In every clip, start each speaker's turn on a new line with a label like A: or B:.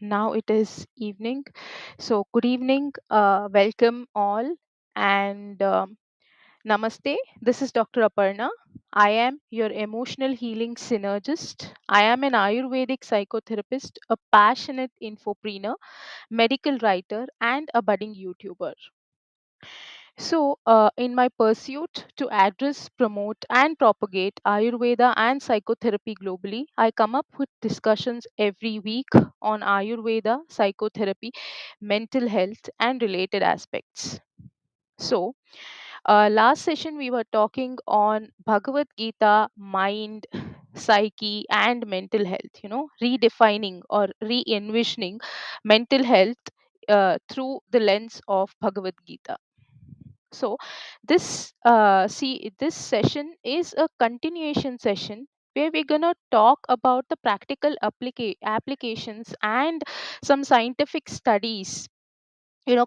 A: Now it is evening. So, good evening, welcome all, and namaste. This is Dr. Aparna. I am your emotional healing synergist. I am an Ayurvedic psychotherapist, a passionate infopreneur, medical writer, and a budding YouTuber. So, in my pursuit to address, promote, and propagate Ayurveda and psychotherapy globally, I come up with discussions every week on Ayurveda, psychotherapy, mental health, and related aspects. So, last session we were talking on Bhagavad Gita, mind, psyche, and mental health, redefining or re envisioning mental health through the lens of Bhagavad Gita. So this session is a continuation session where we're gonna talk about the practical applications and some scientific studies,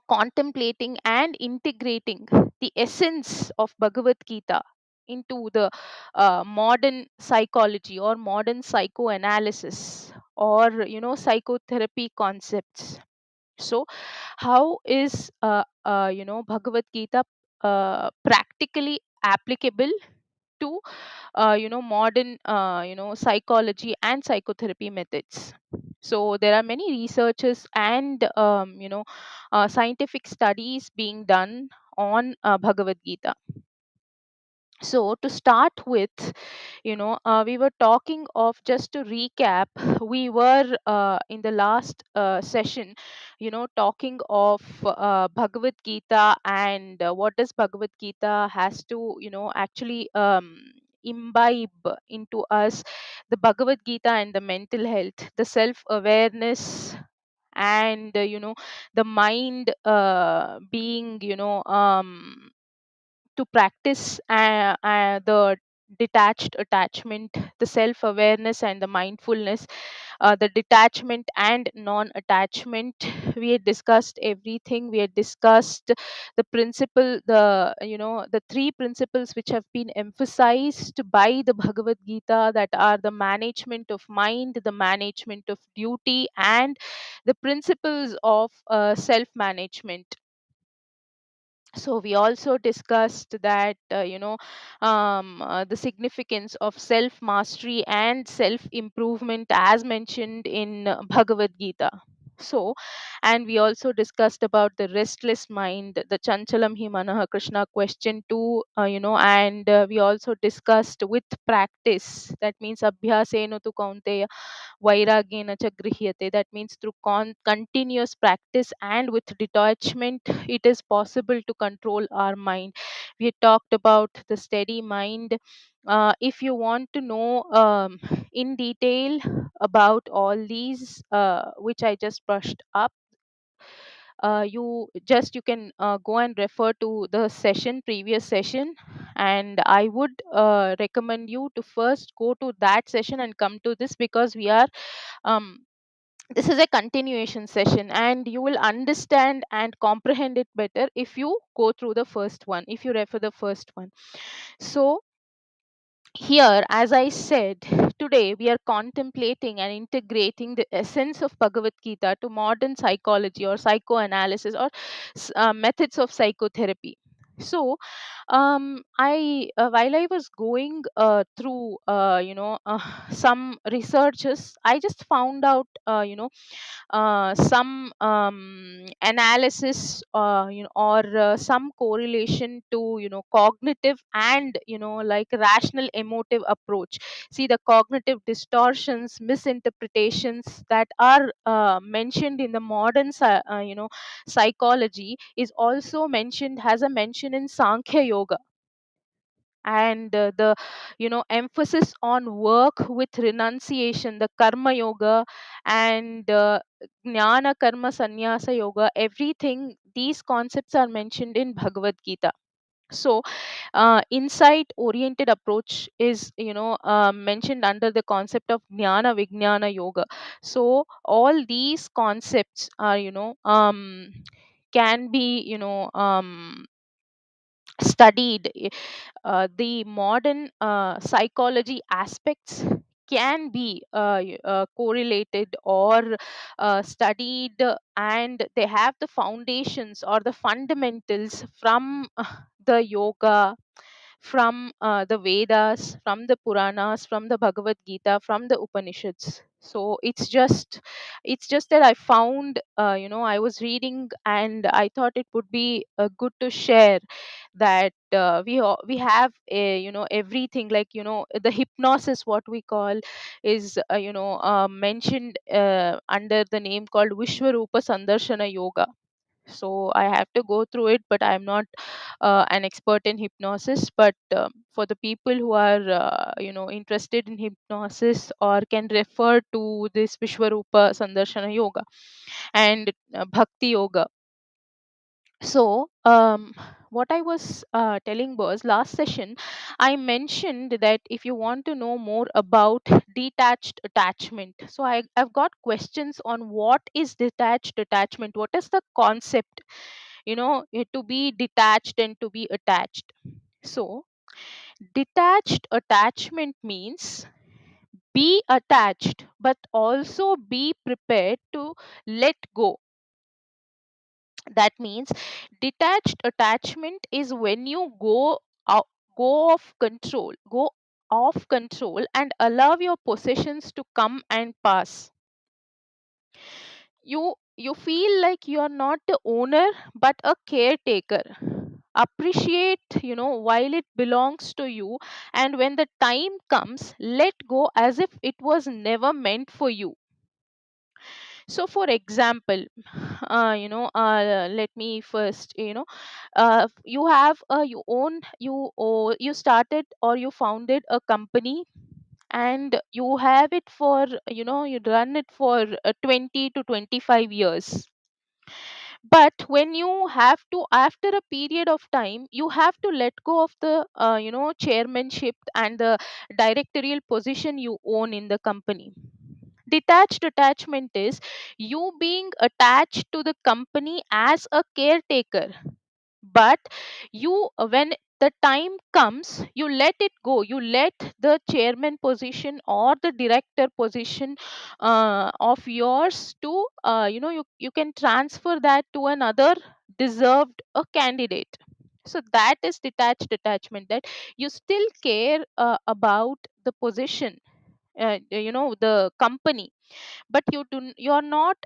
A: contemplating and integrating the essence of Bhagavad Gita into the modern psychology or modern psychoanalysis or psychotherapy concepts. So how is Bhagavad Gita practically applicable to modern psychology and psychotherapy methods? So there are many researches and scientific studies being done on Bhagavad Gita. So to start with, we were talking of, just to recap, we were in the last session, talking of Bhagavad Gita and what does Bhagavad Gita has to, actually imbibe into us, the Bhagavad Gita and the mental health, the self awareness, and the mind being, to practice the detached attachment, the self awareness, and the mindfulness, the detachment and non attachment. We had discussed everything. We had discussed the principle, the three principles which have been emphasized by the Bhagavad Gita, that are the management of mind, the management of duty, and the principles of self management. So we also discussed that the significance of self mastery and self improvement as mentioned in Bhagavad Gita. So, and we also discussed about the restless mind, the chanchalam hi manah, Krishna question 2, and we also discussed with practice, that means abhyasena tu kaunteya vairagyena cha grihyate, that means through continuous practice and with detachment it is possible to control our mind. We talked about the steady mind. If you want to know in detail about all these which I just brushed up, you can go and refer to the previous session, and I would recommend you to first go to that session and come to this, because um, this is a continuation session and you will understand and comprehend it better if you go through the first one, if you refer the first one. So here, as I said, today we are contemplating and integrating the essence of Bhagavad Gita to modern psychology or psychoanalysis or methods of psychotherapy. So, while I was going through, some researches, I just found out, some analysis, or some correlation to, cognitive and, like rational emotive approach. See, the cognitive distortions, misinterpretations that are mentioned in the modern psychology is also mentioned, has a mention in Sankhya Yoga. And the emphasis on work with renunciation, the karma yoga, and jnana karma sannyasa yoga, everything, these concepts are mentioned in Bhagavad Gita. So insight oriented approach is, mentioned under the concept of jnana vijnana yoga. So all these concepts are, can be, studied. The modern psychology aspects can be correlated or studied, and they have the foundations or the fundamentals from the yoga, from the Vedas, from the Puranas, from the Bhagavad Gita, from the Upanishads. So it's just that I found, I was reading and I thought it would be good to share that we have everything, like the hypnosis, what we call, is mentioned under the name called Vishwarupa Sandarshana Yoga. So I have to go through it, but I'm not an expert in hypnosis. But for the people who are interested in hypnosis, or can refer to this Vishwarupa Sandarshana Yoga and Bhakti Yoga. So what I was telling was, last session I mentioned that if you want to know more about detached attachment, so I've got questions on what is detached attachment, what is the concept, to be detached and to be attached. So detached attachment means be attached but also be prepared to let go. That means detached attachment is when you out, go off control, go off control and allow your possessions to come and pass. You feel like you are not the owner but a caretaker. Appreciate, while it belongs to you, and when the time comes, let go as if it was never meant for you. So for example, let me first, you have you own you or you started or you founded a company, and you have it for, you run it for 20 to 25 years. But when you have to, after a period of time, you have to let go of the chairmanship and the directorial position you own in the company. Detached attachment is you being attached to the company as a caretaker, but when the time comes, you let it go, you let the chairman position or the director position of yours to, you can transfer that to another deserved a candidate. So that is detached attachment, that you still care about the position, the company, but you're not,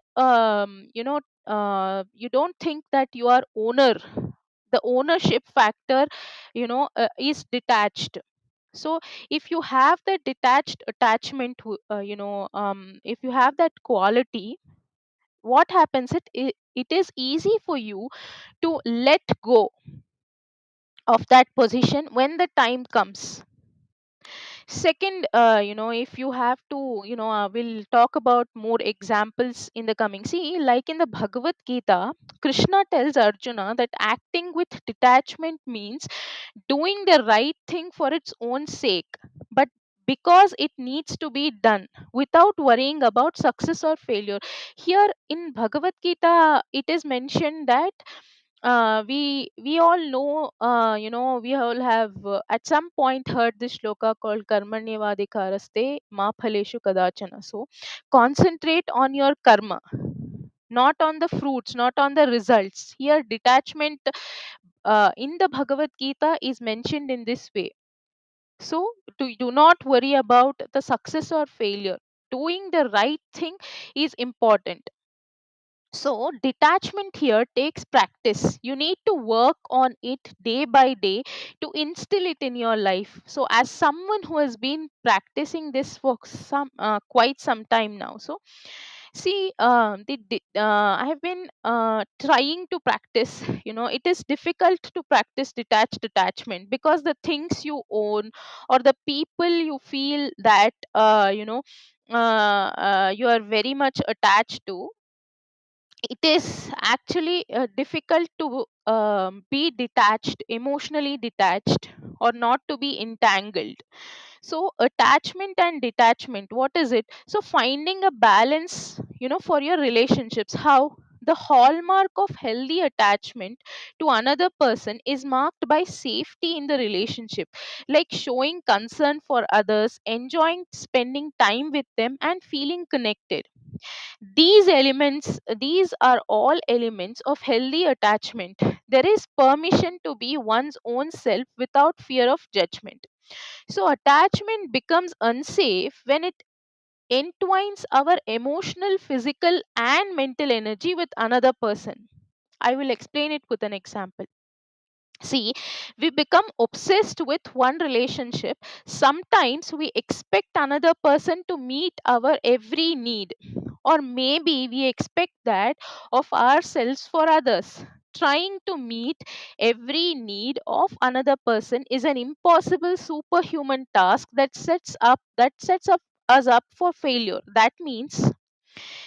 A: you don't think that you are owner. The ownership factor, is detached. So if you have that detached attachment, if you have that quality, what happens, it is easy for you to let go of that position when the time comes. Second, if you have to, we'll talk about more examples in the coming. See, like in the Bhagavad Gita, Krishna tells Arjuna that acting with detachment means doing the right thing for its own sake, but because it needs to be done without worrying about success or failure. Here in Bhagavad Gita, it is mentioned that we all know, we all have at some point heard this shloka called karmanyevadikaraste ma phaleshu kadachana. So concentrate on your karma, not on the fruits, not on the results. Here detachment in the Bhagavad Gita is mentioned in this way. So do not worry about the success or failure. Doing the right thing is important. So, detachment here takes practice. You need to work on it day by day to instill it in your life. So, as someone who has been practicing this for quite some time now, so see, I have been trying to practice. It is difficult to practice detached attachment because the things you own or the people you feel that you are very much attached to, it is actually difficult to be detached, emotionally detached, or not to be entangled. So attachment and detachment, what is it? So finding a balance, for your relationships. How? The hallmark of healthy attachment to another person is marked by safety in the relationship, like showing concern for others, enjoying spending time with them, and feeling connected. These are all elements of healthy attachment. There is permission to be one's own self without fear of judgment. So attachment becomes unsafe when it entwines our emotional, physical, and mental energy with another person. I will explain it with an example. See, we become obsessed with one relationship. Sometimes we expect another person to meet our every need, or maybe we expect that of ourselves for others. Trying to meet every need of another person is an impossible superhuman task that sets up us up for failure. That means,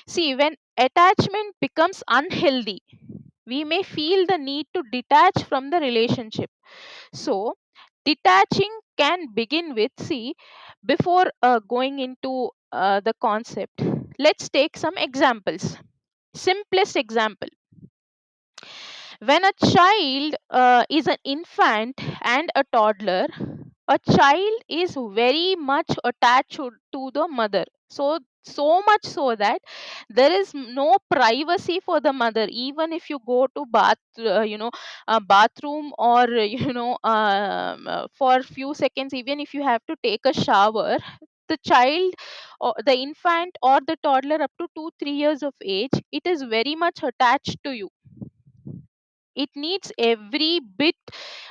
A: see, when attachment becomes unhealthy, we may feel the need to detach from the relationship. So, detaching can begin with, see, before going into the concept, let's take some examples. Simplest example: when a child is an infant and a toddler, a child is very much attached to the mother. So much so that there is no privacy for the mother. Even if you go to a bathroom, or for few seconds, even if you have to take a shower, the child, or the infant or the toddler up to 2 3 years of age, it is very much attached to you. It needs every bit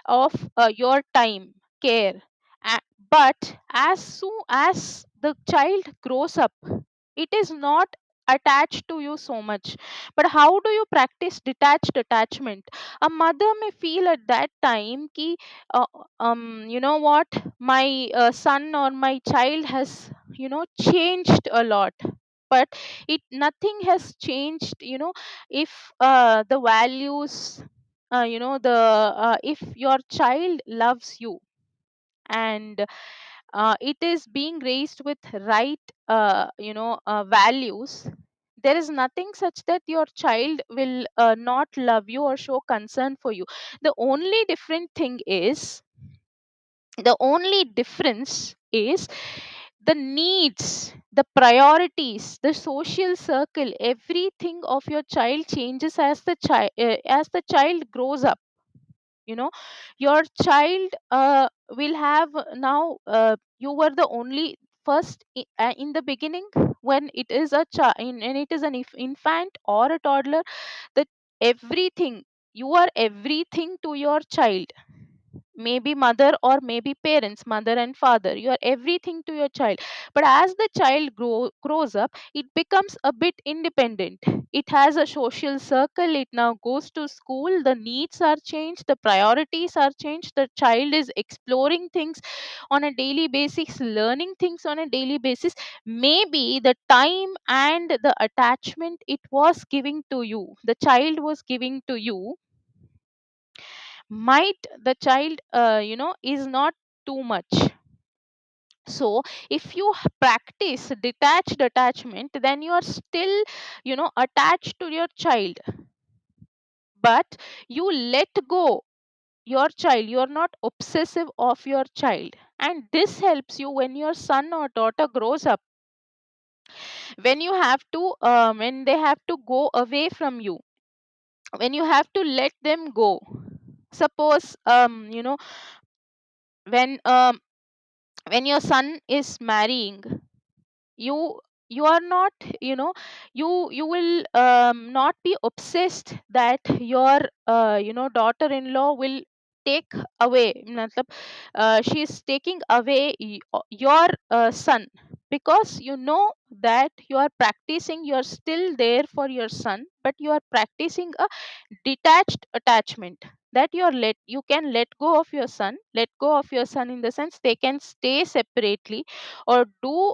A: of your time, care. But as soon as the child grows up, it is not attached to you so much. But how do you practice detached attachment? A mother may feel at that time ki, uh, you know what, my son or my child has changed a lot. But it nothing has changed, if the values, the if your child loves you, and it is being raised with right values, there is nothing such that your child will not love you or show concern for you. The only difference is the needs, the priorities, the social circle, everything of your child changes as the child grows up. Your child will have now, you were the only in the beginning, when it is a child and it is an infant or a toddler, that everything, you are everything to your child. Maybe mother or maybe parents, mother and father, you are everything to your child. But as the child grows up, it becomes a bit independent. It has a social circle, it now goes to school, the needs are changed, the priorities are changed, the child is exploring things on a daily basis, learning things on a daily basis. Maybe the time and the attachment it was giving to you, the child was giving to you, might the child is not too much. So if you practice detached attachment, then you are still attached to your child, but you let go your child, you are not obsessive of your child. And this helps you when your son or daughter grows up, when they have to go away from you, when you have to let them go. Suppose when when your son is marrying, you you are not, you will not be obsessed that your daughter-in-law will take away, matlab, she is taking away your son, because you know that you are practicing, you are still there for your son, but you are practicing a detached attachment, that you can let go of your son, in the sense they can stay separately or do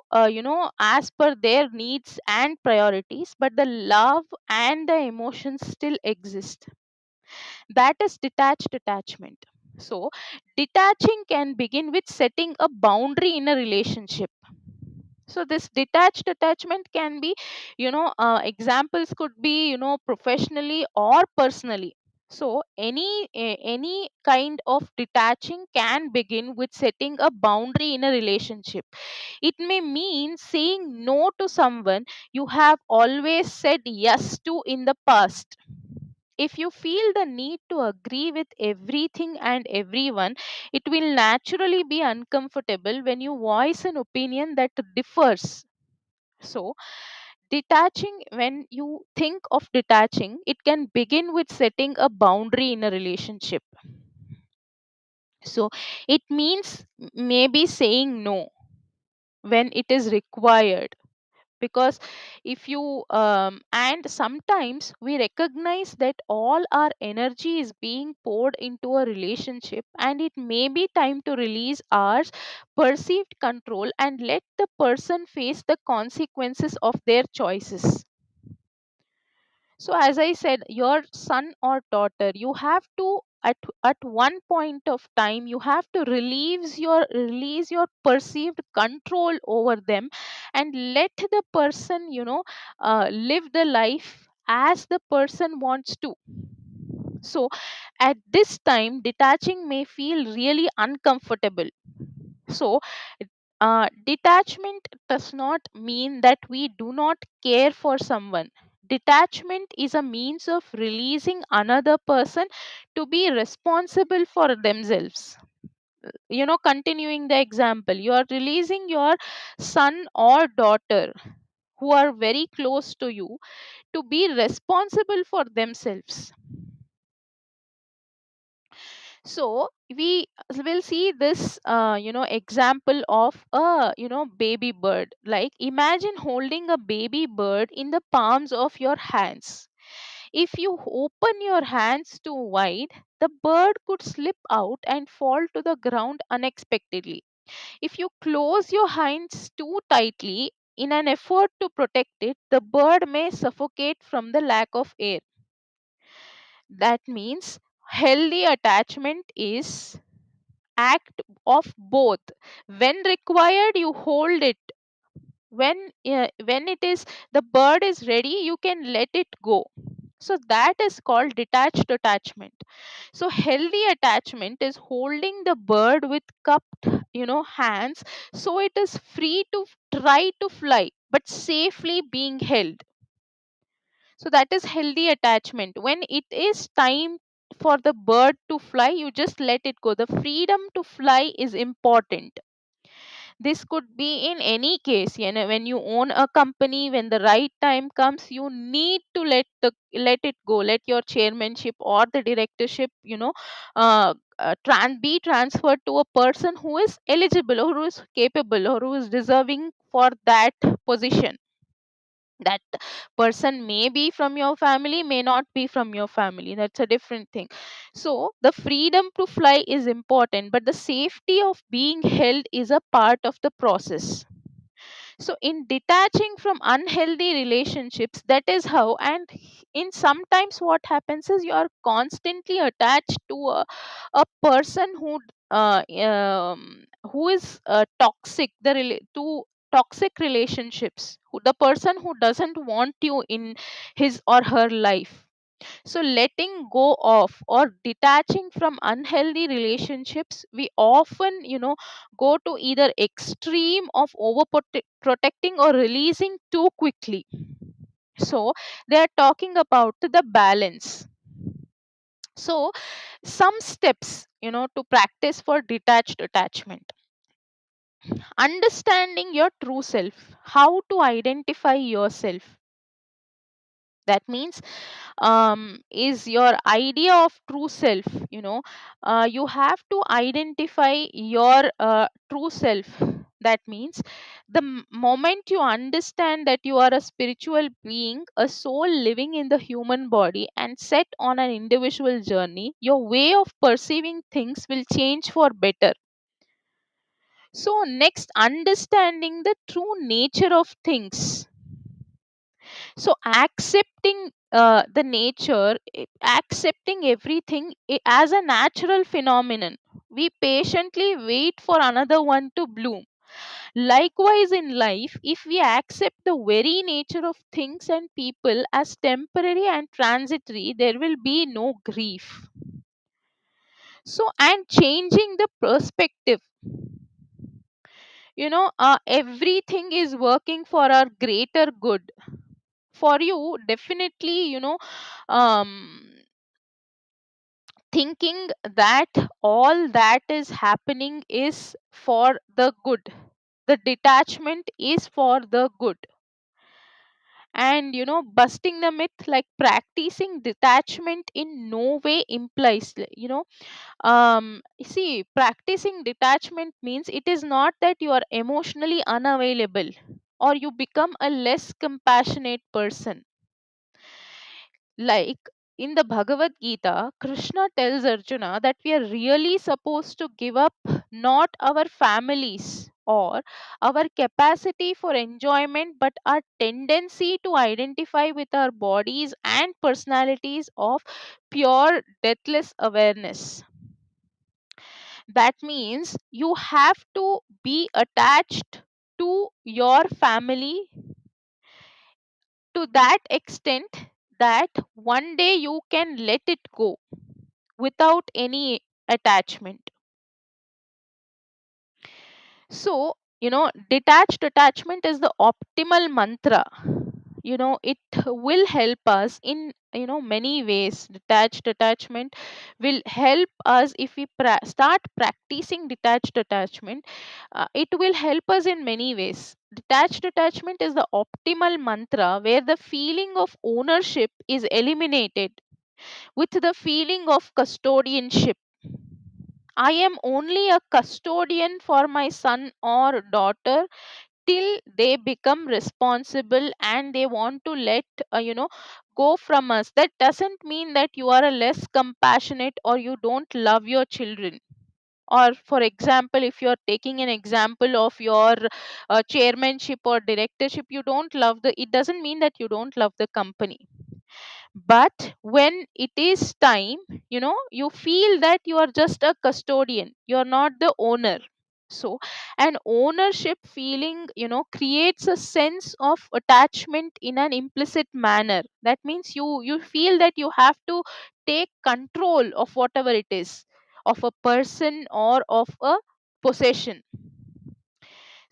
A: as per their needs and priorities, but the love and the emotions still exist. That is detached attachment. So detaching can begin with setting a boundary in a relationship. So this detached attachment can be, examples could be, professionally or personally. So any kind of detaching can begin with setting a boundary in a relationship. It may mean saying no to someone you have always said yes to in the past. If you feel the need to agree with everything and everyone, it will naturally be uncomfortable when you voice an opinion that differs. So, detaching, when you think of detaching, it can begin with setting a boundary in a relationship. So, it means maybe saying no when it is required, because if you and sometimes we recognize that all our energy is being poured into a relationship, and it may be time to release our perceived control and let the person face the consequences of their choices. So as I said, your son or daughter, you have to at one point of time you have to release your perceived control over them, and let the person, live the life as the person wants to. So at this time detaching may feel really uncomfortable. So detachment does not mean that we do not care for someone. Detachment is a means of releasing another person to be responsible for themselves. Continuing the example, you are releasing your son or daughter who are very close to you to be responsible for themselves. So we will see this example of a baby bird. Like, imagine holding a baby bird in the palms of your hands. If you open your hands too wide, the bird could slip out and fall to the ground unexpectedly. If you close your hands too tightly in an effort to protect it, the bird may suffocate from the lack of air. That means healthy attachment is act of both. When required, you hold it. When it is the bird is ready, you can let it go. So that is called detached attachment. So healthy attachment is holding the bird with cupped, hands, so it is free to try to fly but safely being held. So that is healthy attachment. When it is time for the bird to fly, you just let it go. The freedom to fly is important. This could be in any case. When you own a company, when the right time comes, you need to let it go. Let your chairmanship or the directorship, be transferred to a person who is eligible, or who is capable, or who is deserving for that position. That person may be from your family, may not be from your family, that's a different thing. So the freedom to fly is important, but the safety of being held is a part of the process. So in detaching from unhealthy relationships, that is how. And in sometimes what happens is you are constantly attached to a person who is toxic, to toxic relationships, the person who doesn't want you in his or her life. So letting go of or detaching from unhealthy relationships, we often, go to either extreme of protecting or releasing too quickly. So they are talking about the balance. So some steps, to practice for detached attachment: understanding your true self, how to identify yourself. That means, is your idea of true self, you have to identify your true self. That means the moment you understand that you are a spiritual being, a soul living in the human body and set on an individual journey, your way of perceiving things will change for better. So next, understanding the true nature of things. So accepting the nature, accepting everything as a natural phenomenon. We patiently wait for another one to bloom. Likewise, in life, if we accept the very nature of things and people as temporary and transitory, there will be no grief. So, and changing the perspective, everything is working for our greater good. For you, definitely, um, thinking that all that is happening is for the good, the detachment is for the good. And busting the myth, like practicing detachment in no way implies, see, practicing detachment means it is not that you are emotionally unavailable or you become a less compassionate person. Like in the Bhagavad-Gita, Krishna tells Arjuna that we are really supposed to give up not our families or our capacity for enjoyment, but our tendency to identify with our bodies and personalities of pure deathless awareness. That means you have to be attached to your family to that extent that one day you can let it go without any attachment. So, detached attachment is the optimal mantra. It will help us in many ways. Detached attachment will help us if we start practicing detached attachment. It will help us in many ways. Detached attachment is the optimal mantra where the feeling of ownership is eliminated with the feeling of custodianship. I am only a custodian for my son or daughter till they become responsible and they want to let go from us. That doesn't mean that you are a less compassionate or you don't love your children. Or for example, if you're taking an example of your chairmanship or directorship, you don't love the, it doesn't mean that you don't love the company. But when it is time, you feel that you are just a custodian, you're not the owner. So an ownership feeling creates a sense of attachment in an implicit manner. That means you feel that you have to take control of whatever it is, of a person or of a possession.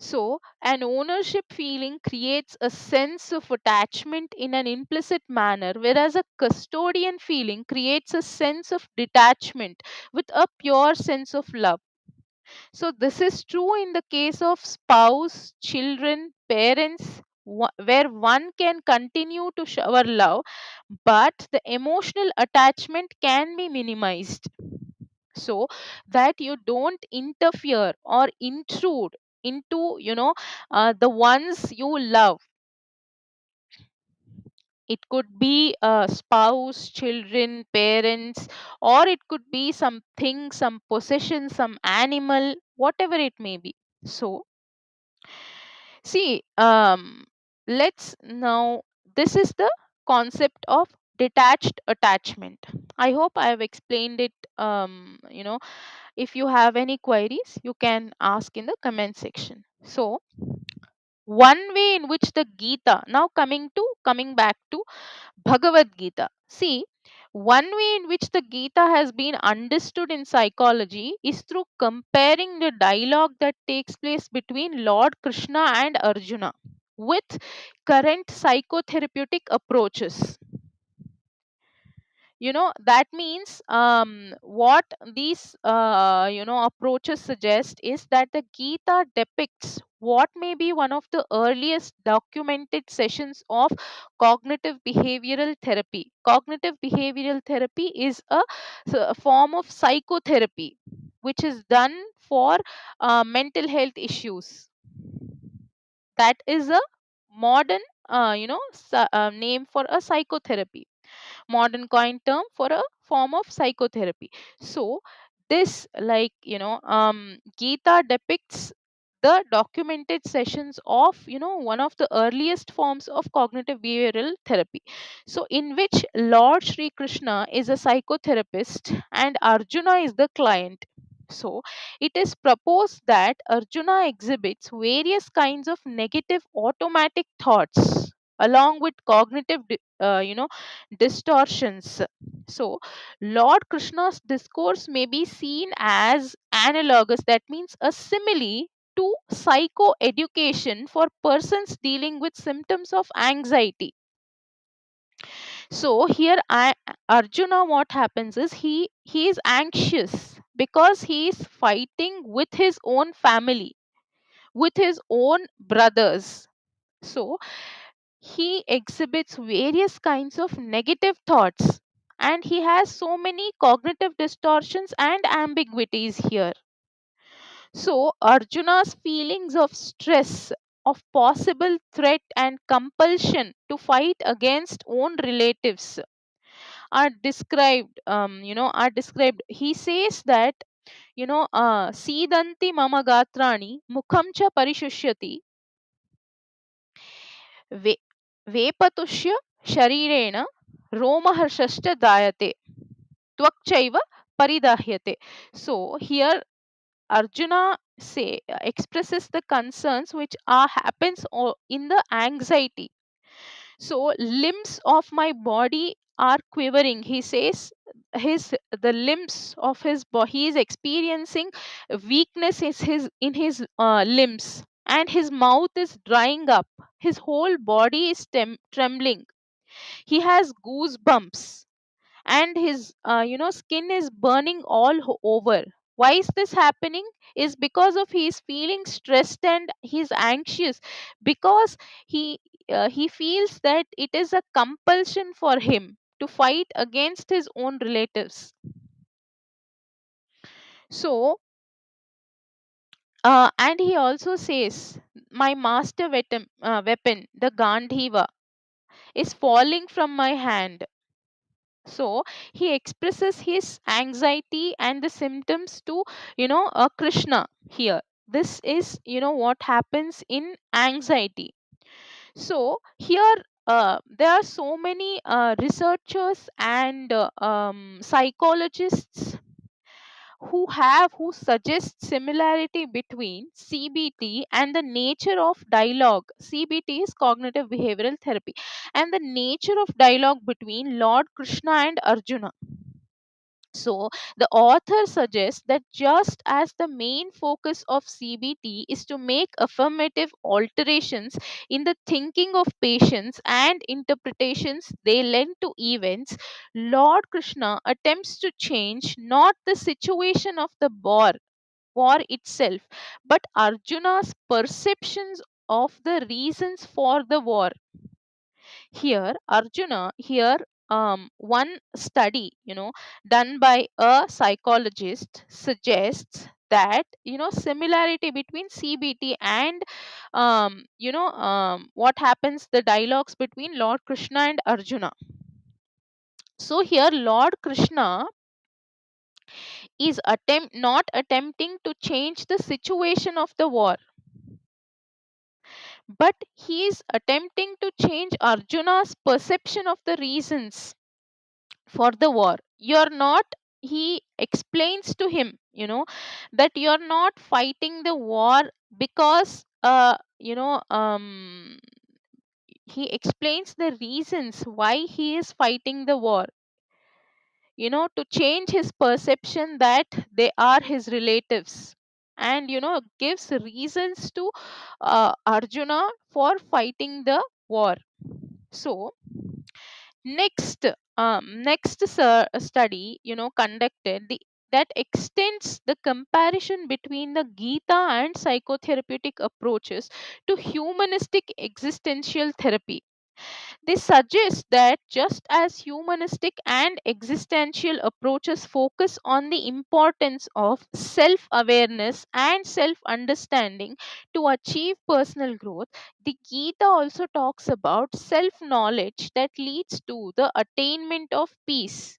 A: So, an ownership feeling creates a sense of attachment in an implicit manner, whereas a custodian feeling creates a sense of detachment with a pure sense of love. So, this is true in the case of spouse, children, parents, where one can continue to shower love, but the emotional attachment can be minimized so that you don't interfere or intrude into the ones you love. It could be a spouse, children, parents, or it could be something, some possession, some animal, whatever it may be. So see, let's now, this is the concept of detached attachment. I hope I have explained it. If you have any queries, you can ask in the comment section. So, one way in which the Gita, now coming back to Bhagavad Gita. See, one way in which the Gita has been understood in psychology is through comparing the dialogue that takes place between Lord Krishna and Arjuna with current psychotherapeutic approaches. That means what these approaches suggest is that the Gita depicts what may be one of the earliest documented sessions of cognitive behavioral therapy is a form of psychotherapy which is done for mental health issues. That is a modern name for a psychotherapy, modern coin term for a form of psychotherapy. So this, like, Gita depicts the documented sessions of one of the earliest forms of cognitive behavioral therapy, so in which Lord Sri Krishna is a psychotherapist and Arjuna is the client. So, it is proposed that Arjuna exhibits various kinds of negative automatic thoughts along with cognitive distortions. So, Lord Krishna's discourse may be seen as analogous, that means a simile to psychoeducation for persons dealing with symptoms of anxiety. So here Arjuna, what happens is he is anxious because he is fighting with his own family, with his own brothers. So he exhibits various kinds of negative thoughts, and he has so many cognitive distortions and ambiguities here. So Arjuna's feelings of stress, of possible threat and compulsion to fight against own relatives are described. He says that, Sidanti mama gatrani mukham cha parishusyati ve vepatushya sharirena romaharshashcha dayate tvakchaiva paridahyate. So here Arjuna expresses the concerns which are happens in the anxiety. So limbs of my body are quivering, he says. His The limbs of his body, he is experiencing weakness in his limbs, and his mouth is drying up. His whole body is trembling. He has goosebumps, and his skin is burning over. Why is this happening? Is because of he is feeling stressed and he's anxious, because he he feels that it is a compulsion for him to fight against his own relatives. So and he also says, my master weapon, the Gandhiva, is falling from my hand. So he expresses his anxiety and the symptoms to Krishna here. This is what happens in anxiety. So here there are so many researchers and psychologists who suggest similarity between CBT and the nature of dialogue. CBT is cognitive behavioral therapy, and the nature of dialogue between Lord Krishna and Arjuna. So, the author suggests that just as the main focus of CBT is to make affirmative alterations in the thinking of patients and interpretations they lend to events, Lord Krishna attempts to change not the situation of the war itself, but Arjuna's perceptions of the reasons for the war. Here one study done by a psychologist suggests that similarity between CBT and what happens, the dialogues between Lord Krishna and Arjuna. So here Lord Krishna is not attempting to change the situation of the war, but he is attempting to change Arjuna's perception of the reasons for the war. You're not He explains to him, that you're not fighting the war because he explains the reasons why he is fighting the war, to change his perception that they are his relatives, and gives reasons to Arjuna for fighting the war. So next study conducted that extends the comparison between the Gita and psychotherapeutic approaches to humanistic existential therapy. They suggest that just as humanistic and existential approaches focus on the importance of self awareness and self understanding to achieve personal growth, the Gita also talks about self knowledge that leads to the attainment of peace.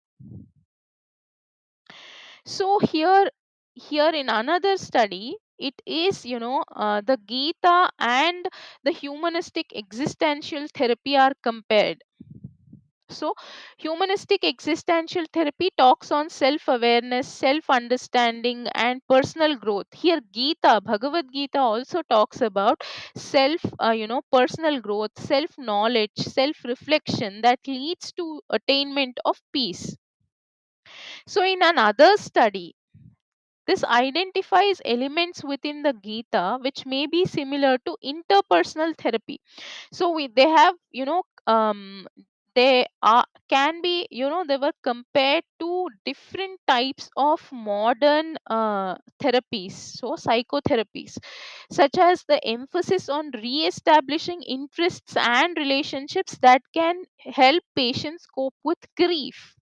A: So here in another study, it is the Gita and the humanistic existential therapy are compared. So, humanistic existential therapy talks on self awareness, self understanding, and personal growth. Here, Bhagavad Gita also talks about personal growth, self knowledge, self reflection that leads to attainment of peace. So, in another study, this identifies elements within the Gita which may be similar to interpersonal therapy. So they have, they are can be, they were compared to different types of modern therapies, so psychotherapies, such as the emphasis on re-establishing interests and relationships that can help patients cope with grief.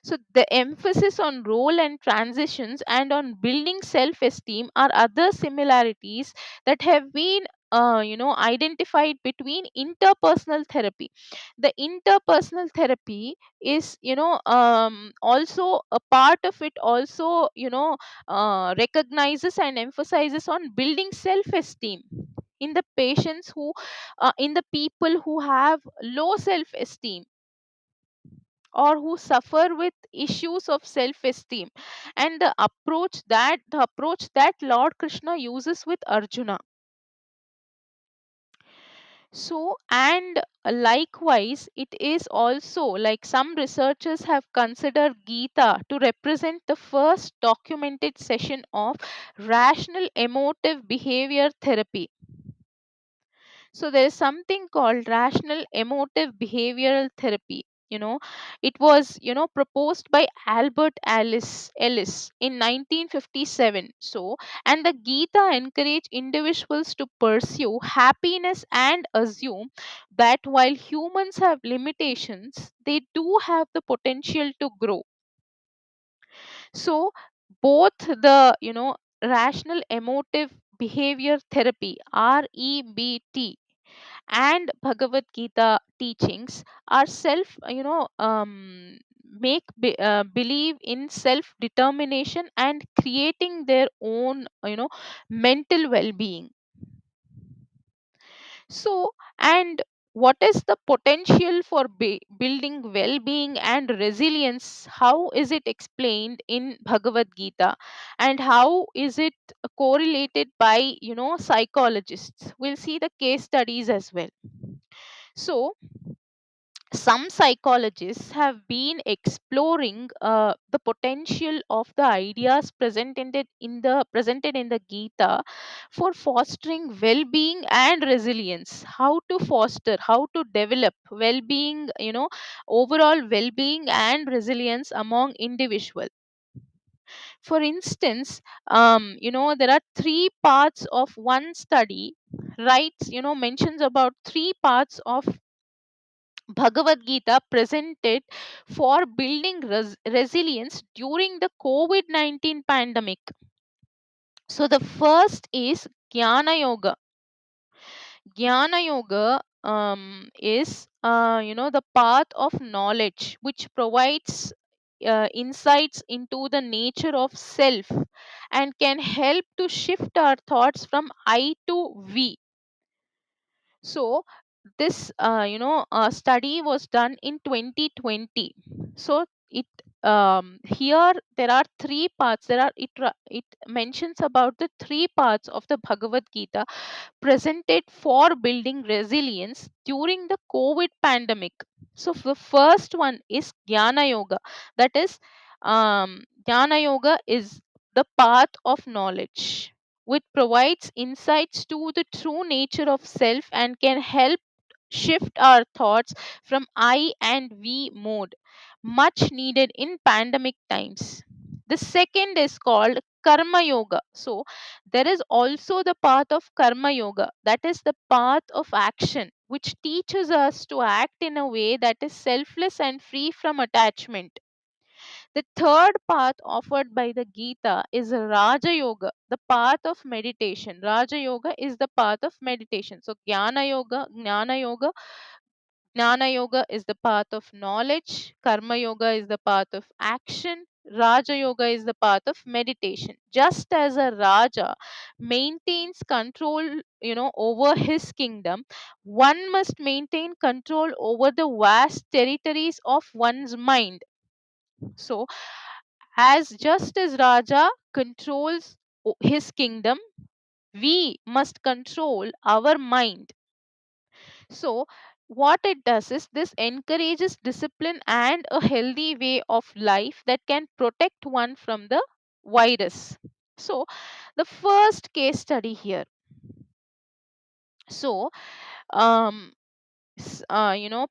A: So the emphasis on role and transitions and on building self-esteem are other similarities that have been identified between interpersonal therapy. The interpersonal therapy is, also a part of it, also, recognizes and emphasizes on building self-esteem in the patients who in the people who have low self-esteem or who suffer with issues of self esteem, and the approach that Lord Krishna uses with Arjuna. So, and likewise, it is also like some researchers have considered Gita to represent the first documented session of rational emotive behavior therapy. So there is something called rational emotive behavioral therapy. It was, proposed by Albert Ellis in 1957. So, and the Gita encourage individuals to pursue happiness and assume that while humans have limitations, they do have the potential to grow. So both the, rational emotive behavior therapy, REBT, and Bhagavad Gita teachings are believe in self determination and creating their own, mental well being. So, and what is the potential for building well being and resilience? How is it explained in Bhagavad Gita, and how is it correlated by, psychologists? We'll see the case studies as well. So, some psychologists have been exploring the potential of the ideas presented in the Gita for fostering well-being and resilience. How to foster, how to develop well-being, overall well-being and resilience among individuals. For instance, there are three parts of one study, writes, mentions about three parts of Bhagavad Gita presented for building resilience during the COVID 19 pandemic. So, the first is Jnana Yoga. Jnana Yoga is, the path of knowledge which provides insights into the nature of self and can help to shift our thoughts from I to we. So this, study was done in 2020. So it, here there are three parts. It mentions about the three parts of the Bhagavad Gita presented for building resilience during the COVID pandemic. So the first one is Jnana Yoga. That is, Jnana Yoga is the path of knowledge, which provides insights to the true nature of self and can help shift our thoughts from I and we mode, much needed in pandemic times. The second is called Karma Yoga. So, there is also the path of Karma Yoga, that is the path of action, which teaches us to act in a way that is selfless and free from attachment. The third path offered by the Gita is Raja Yoga, the path of meditation. Raja Yoga is the path of meditation. So Jnana Yoga is the path of knowledge, Karma Yoga is the path of action, Raja Yoga is the path of meditation. Just as a Raja maintains control, over his kingdom, one must maintain control over the vast territories of one's mind. So, as just as Raja controls his kingdom, we must control our mind. So, what it does is this encourages discipline and a healthy way of life that can protect one from the virus. So, the first case study here. So, um,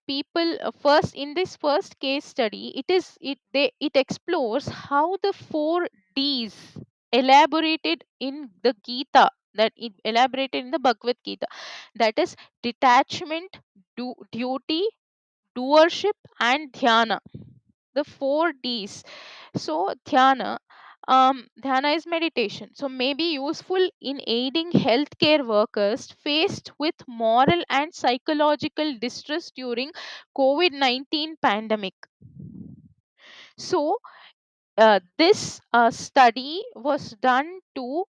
A: people first in this first case study, it explores how the four D's elaborated in the Gita, that it elaborated in the Bhagavad Gita, that is detachment, duty, doership, and dhyana, the four D's. So dhyana is meditation, so may be useful in aiding healthcare workers faced with moral and psychological distress during COVID-19 pandemic. So this study was done to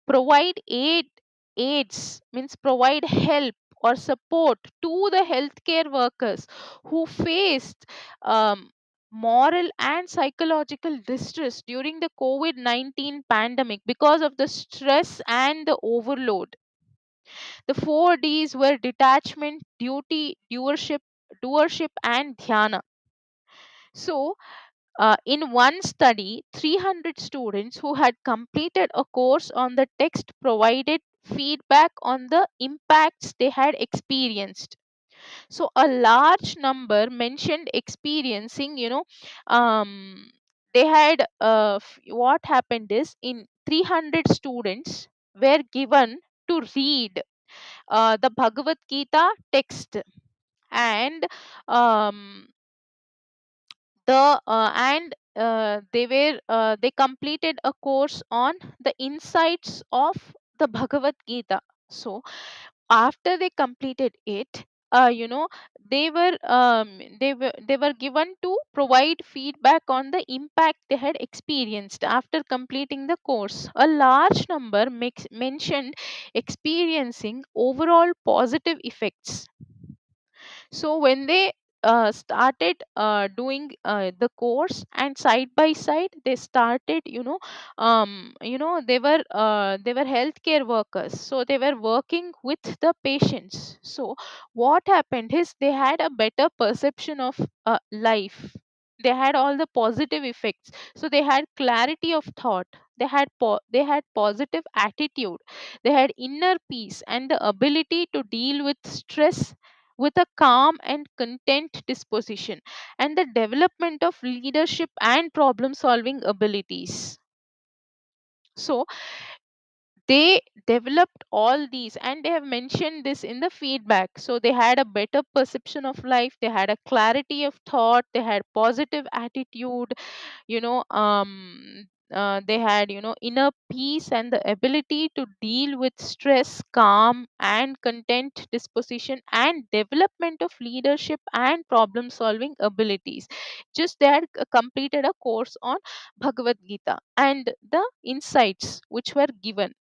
A: provide aids, means provide help or support to the healthcare workers who faced um, moral and psychological distress during the COVID-19 pandemic because of the stress and the overload. The four D's were detachment, duty, doership, and dhyana. So in one study, 300 students who had completed a course on the text provided feedback on the impacts they had experienced. So, a large number mentioned experiencing, they had, what happened is in 300 students were given to read the Bhagavad Gita text, and um, they completed a course on the insights of the Bhagavad Gita. So after they completed it, you know they were given to provide feedback on the impact they had experienced after completing the course. A large number mentioned experiencing overall positive effects. So when they started doing the course, and side by side they started, they were healthcare workers, so they were working with the patients. So what happened is they had a better perception of life. They had all the positive effects, so they had clarity of thought, they had positive attitude, they had inner peace and the ability to deal with stress with a calm and content disposition, and the development of leadership and problem solving abilities. So they developed all these, and they have mentioned this in the feedback. So they had a better perception of life, they had a clarity of thought, they had positive attitude, they had, inner peace and the ability to deal with stress, calm and content disposition, and development of leadership and problem solving abilities. Just they had completed a course on Bhagavad Gita, and the insights which were given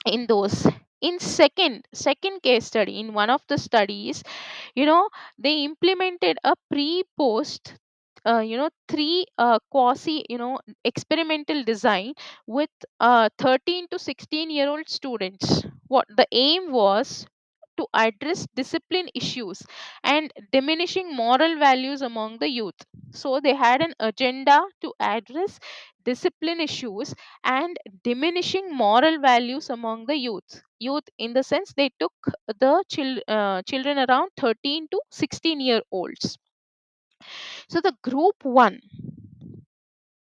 A: in those, in second case study, in one of the studies, they implemented a pre post, three quasi, experimental design with 13 to 16-year-old students. What the aim was to address discipline issues and diminishing moral values among the youth. So they had an agenda to address discipline issues and diminishing moral values among the youth, in the sense they took the children around 13 to 16-year olds. So the group 1,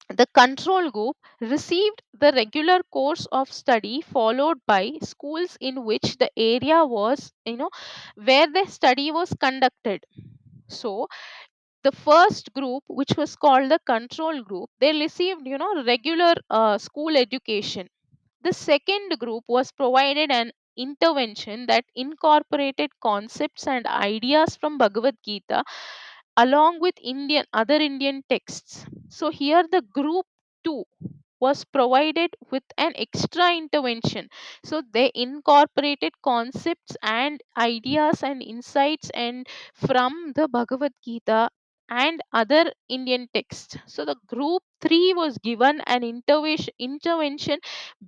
A: the control group, received the regular course of study followed by schools in which the area was, where the study was conducted. So the first group, which was called the control group, they received, regular school education. The second group was provided an intervention that incorporated concepts and ideas from Bhagavad Gita along with Indian texts. So here the group 2 was provided with an extra intervention. So they incorporated concepts and ideas and insights and from the Bhagavad Gita and other Indian texts. So the group 3 was given an intervention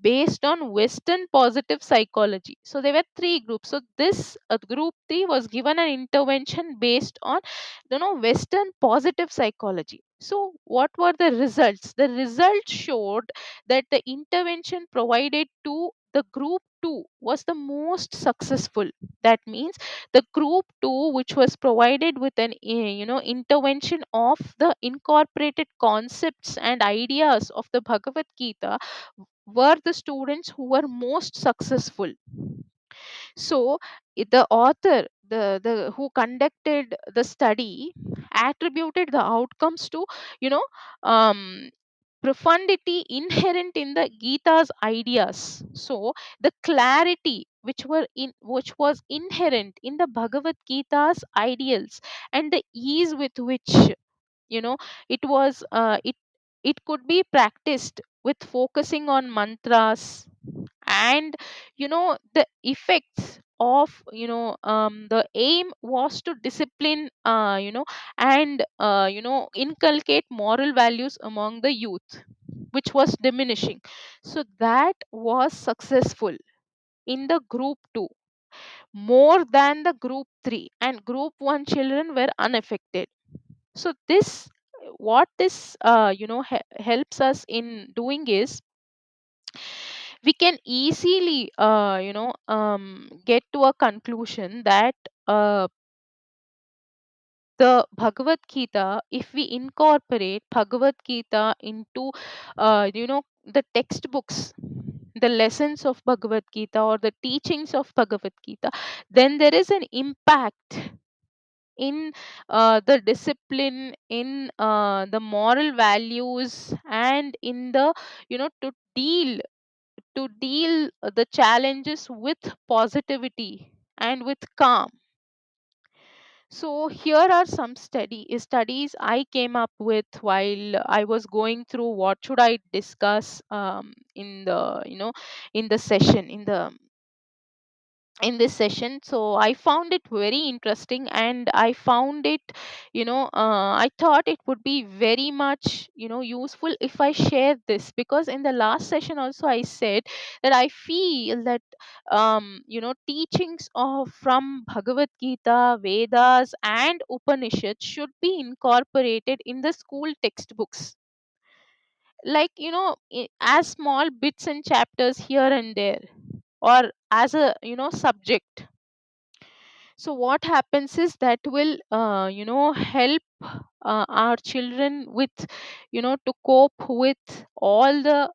A: based on Western positive psychology. So there were three groups. So this group 3 was given an intervention based on Western positive psychology. So what were the results? The results showed that the intervention provided to the group 2 was the most successful. That means the group 2, which was provided with an intervention of the incorporated concepts and ideas of the Bhagavad Gita, were the students who were most successful. So the author, the who conducted the study, attributed the outcomes to you know um, profundity inherent in the Gita's ideas. So the clarity which was inherent in the Bhagavad Gita's ideals, and the ease with which you know it was it could be practiced with focusing on mantras, and the effects of the aim was to discipline and inculcate moral values among the youth, which was diminishing. So that was successful in the group 2 more than the group 3, and group 1 children were unaffected. So this what this helps us in doing is, we can easily get to a conclusion that the Bhagavad Gita, if we incorporate Bhagavad Gita into the textbooks, the lessons of Bhagavad Gita or the teachings of Bhagavad Gita, then there is an impact in the discipline, in the moral values, and in the to deal the challenges with positivity and with calm. So here are some studies I came up with while I was going through what should I discuss in the in the session in this session. So I found it very interesting, and I found it I thought it would be very much useful if I share this, because in the last session also I said that I feel that teachings of from Bhagavad Gita, Vedas and Upanishads should be incorporated in the school textbooks, like as small bits and chapters here and there, or as a subject. So what happens is that will help our children with to cope with all the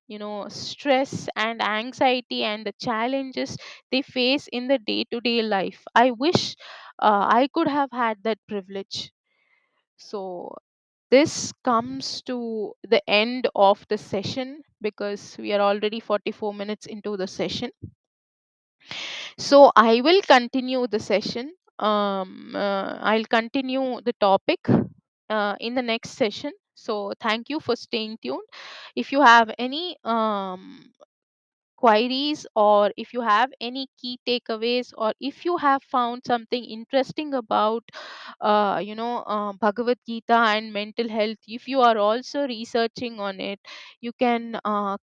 A: stress and anxiety and the challenges they face in the day to day life. I wish I could have had that privilege. So this comes to the end of the session, because we are already 44 minutes into the session. So I will continue the session. I'll continue the topic in the next session. So thank you for staying tuned. If you have any queries, or if you have any key takeaways, or if you have found something interesting about Bhagavad Gita and mental health, if you are also researching on it, you can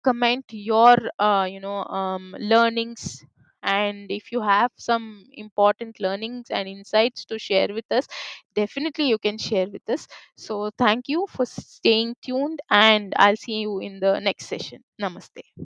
A: comment your learnings. And if you have some important learnings and insights to share with us, definitely you can share with us. So thank you for staying tuned, and I'll see you in the next session. Namaste.